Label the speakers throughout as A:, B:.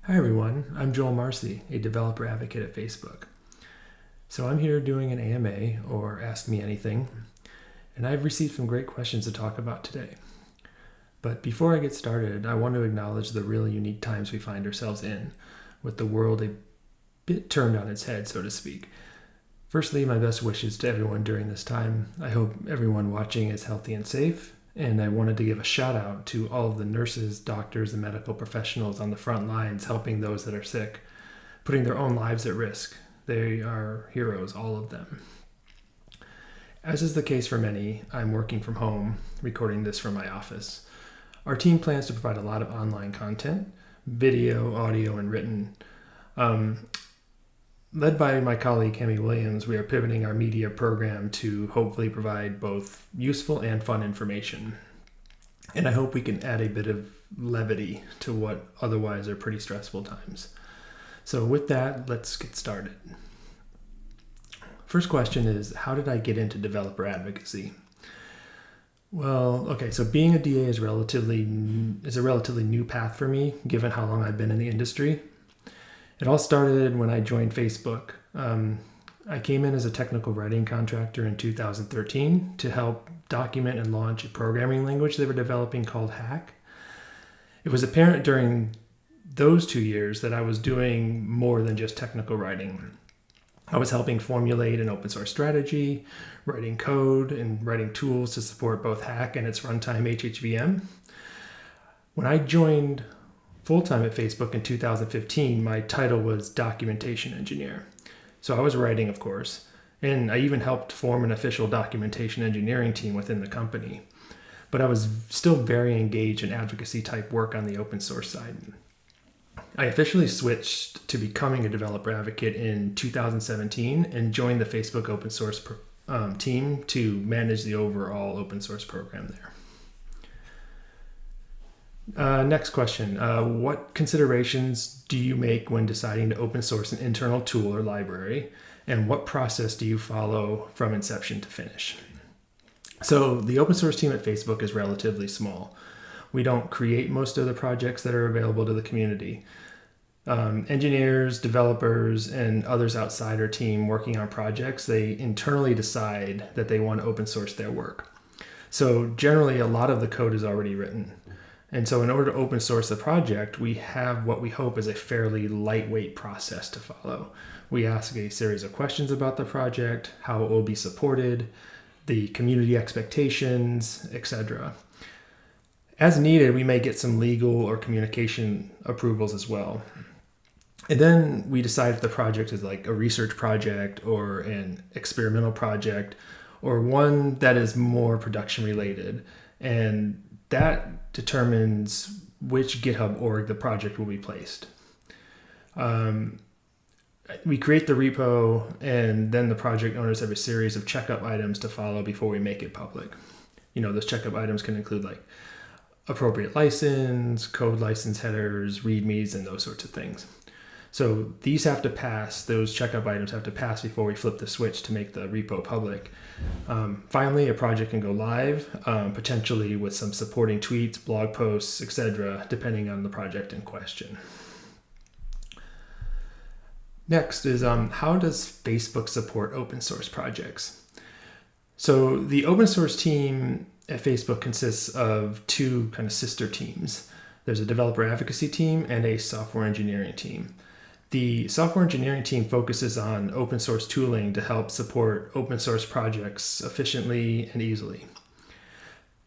A: Hi everyone, I'm Joel Marcy, a developer advocate at Facebook. So I'm here doing an AMA, or Ask Me Anything, and I've received some great questions to talk about today. But before I get started, I want to acknowledge the really unique times we find ourselves in, with the world a bit turned on its head, so to speak. Firstly, my best wishes to everyone during this time. I hope everyone watching is healthy and safe. And I wanted to give a shout out to all of the nurses, doctors, and medical professionals on the front lines helping those that are sick, putting their own lives at risk. They are heroes, all of them. As is the case for many, I'm working from home, recording this from my office. Our team plans to provide a lot of online content, video, audio, and written. Led by my colleague, Cami Williams, we are pivoting our media program to hopefully provide both useful and fun information. And I hope we can add a bit of levity to what otherwise are pretty stressful times. So with that, let's get started. First question is, how did I get into developer advocacy? Well, okay, so being a DA is a relatively new path for me, given how long I've been in the industry. It all started when I joined Facebook. I came in as a technical writing contractor in 2013 to help document and launch a programming language they were developing called Hack. It was apparent during those 2 years that I was doing more than just technical writing. I was helping formulate an open source strategy, writing code, and writing tools to support both Hack and its runtime HHVM. When I joined full-time at Facebook in 2015, my title was documentation engineer. So I was writing, of course, and I even helped form an official documentation engineering team within the company. But I was still very engaged in advocacy type work on the open source side. I officially switched to becoming a developer advocate in 2017 and joined the Facebook open source team to manage the overall open source program there. Next question. What considerations do you make when deciding to open source an internal tool or library? And what process do you follow from inception to finish? So the open source team at Facebook is relatively small. We don't create most of the projects that are available to the community. Engineers, developers, and others outside our team working on projects, they internally decide that they want to open source their work. So generally, a lot of the code is already written. And so in order to open source a project, we have what we hope is a fairly lightweight process to follow. We ask a series of questions about the project, how it will be supported, the community expectations, etc. As needed, we may get some legal or communication approvals as well. And then we decide if the project is like a research project or an experimental project or one that is more production related. And that determines which GitHub org the project will be placed. We create the repo, and then the project owners have a series of checkup items to follow before we make it public. Those checkup items can include like appropriate license, code license headers, readmes, and those sorts of things. So these have to pass, those checkup items have to pass before we flip the switch to make the repo public. Finally, a project can go live, potentially with some supporting tweets, blog posts, etc., depending on the project in question. Next is how does Facebook support open source projects? So the open source team at Facebook consists of two kind of sister teams. There's a developer advocacy team and a software engineering team. The software engineering team focuses on open source tooling to help support open source projects efficiently and easily.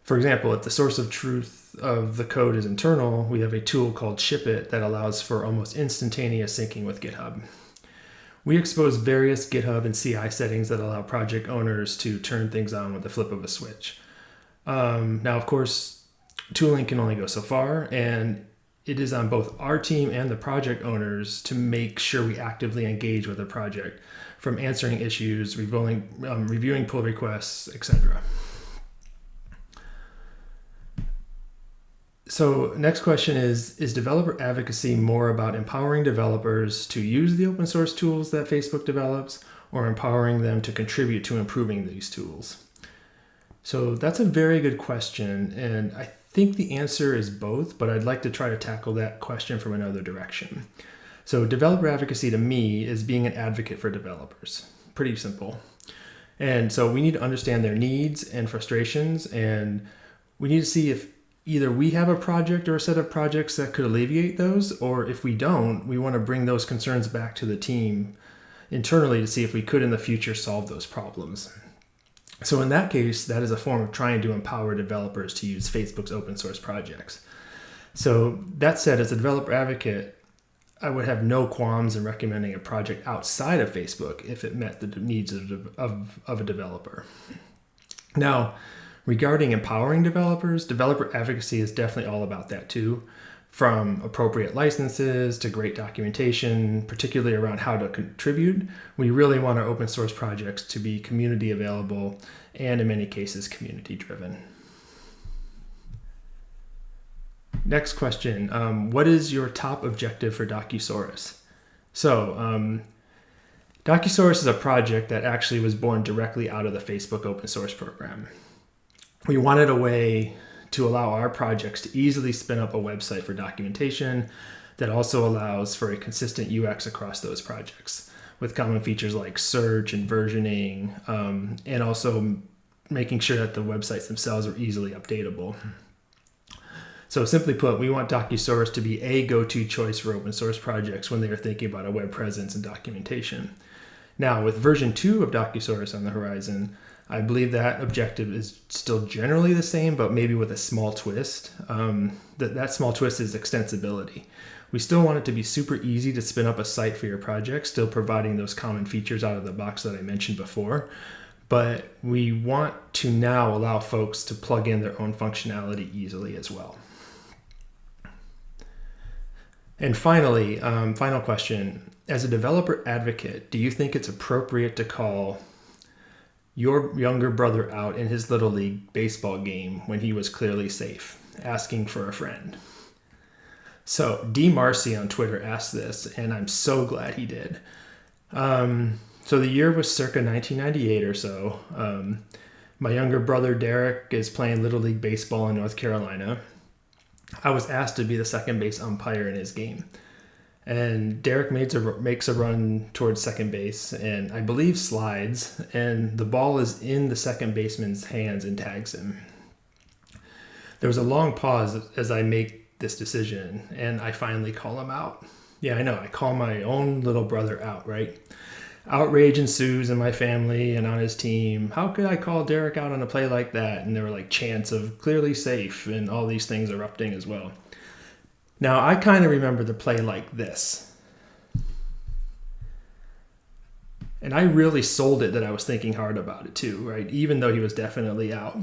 A: For example, if the source of truth of the code is internal, we have a tool called ShipIt that allows for almost instantaneous syncing with GitHub. We expose various GitHub and CI settings that allow project owners to turn things on with the flip of a switch. Now, of course, tooling can only go so far, and it is on both our team and the project owners to make sure we actively engage with the project, from answering issues, reviewing pull requests, etc. So next question is developer advocacy more about empowering developers to use the open source tools that Facebook develops, or empowering them to contribute to improving these tools? So that's a very good question, and I think the answer is both, but I'd like to try to tackle that question from another direction. So developer advocacy to me is being an advocate for developers. Pretty simple. And so we need to understand their needs and frustrations, and we need to see if either we have a project or a set of projects that could alleviate those, or if we don't, we want to bring those concerns back to the team internally to see if we could in the future solve those problems. So in that case, that is a form of trying to empower developers to use Facebook's open source projects. So that said, as a developer advocate, I would have no qualms in recommending a project outside of Facebook if it met the needs of a developer. Now, regarding empowering developers, developer advocacy is definitely all about that too. From appropriate licenses to great documentation, particularly around how to contribute, we really want our open source projects to be community available and in many cases community driven. Next question, what is your top objective for Docusaurus? So Docusaurus is a project that actually was born directly out of the Facebook open source program. We wanted a way to allow our projects to easily spin up a website for documentation that also allows for a consistent UX across those projects with common features like search and versioning, and also making sure that the websites themselves are easily updatable. So simply put, we want Docusaurus to be a go-to choice for open source projects when they are thinking about a web presence and documentation. Now, with version 2 of Docusaurus on the horizon, I believe that objective is still generally the same, but maybe with a small twist. That small twist is extensibility. We still want it to be super easy to spin up a site for your project, still providing those common features out of the box that I mentioned before. But we want to now allow folks to plug in their own functionality easily as well. And finally, final question. As a developer advocate, do you think it's appropriate to call your younger brother out in his Little League baseball game when he was clearly safe, asking for a friend? So D. Marcy on Twitter asked this, and I'm so glad he did. So the year was circa 1998 or so. My younger brother Derek is playing Little League baseball in North Carolina. I was asked to be the second base umpire in his game. And Derek makes a run towards second base and I believe slides, and the ball is in the second baseman's hands and tags him. There was a long pause as I make this decision, and I finally call him out. Yeah, I know, I call my own little brother out, right? Outrage ensues in my family and on his team. How could I call Derek out on a play like that? And there were like chants of clearly safe and all these things erupting as well. Now, I kind of remember the play like this. And I really sold it that I was thinking hard about it too, right? Even though he was definitely out.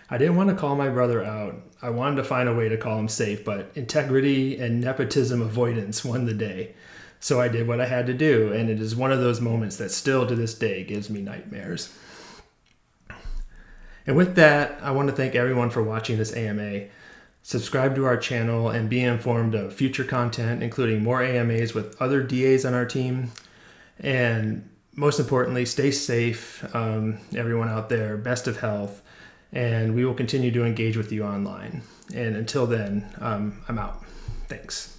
A: I didn't want to call my brother out. I wanted to find a way to call him safe, but integrity and nepotism avoidance won the day. So I did what I had to do, and it is one of those moments that still to this day gives me nightmares. And with that, I want to thank everyone for watching this AMA. Subscribe to our channel and be informed of future content, including more AMAs with other DAs on our team. And most importantly, stay safe, everyone out there, best of health, and we will continue to engage with you online. And until then, I'm out. Thanks.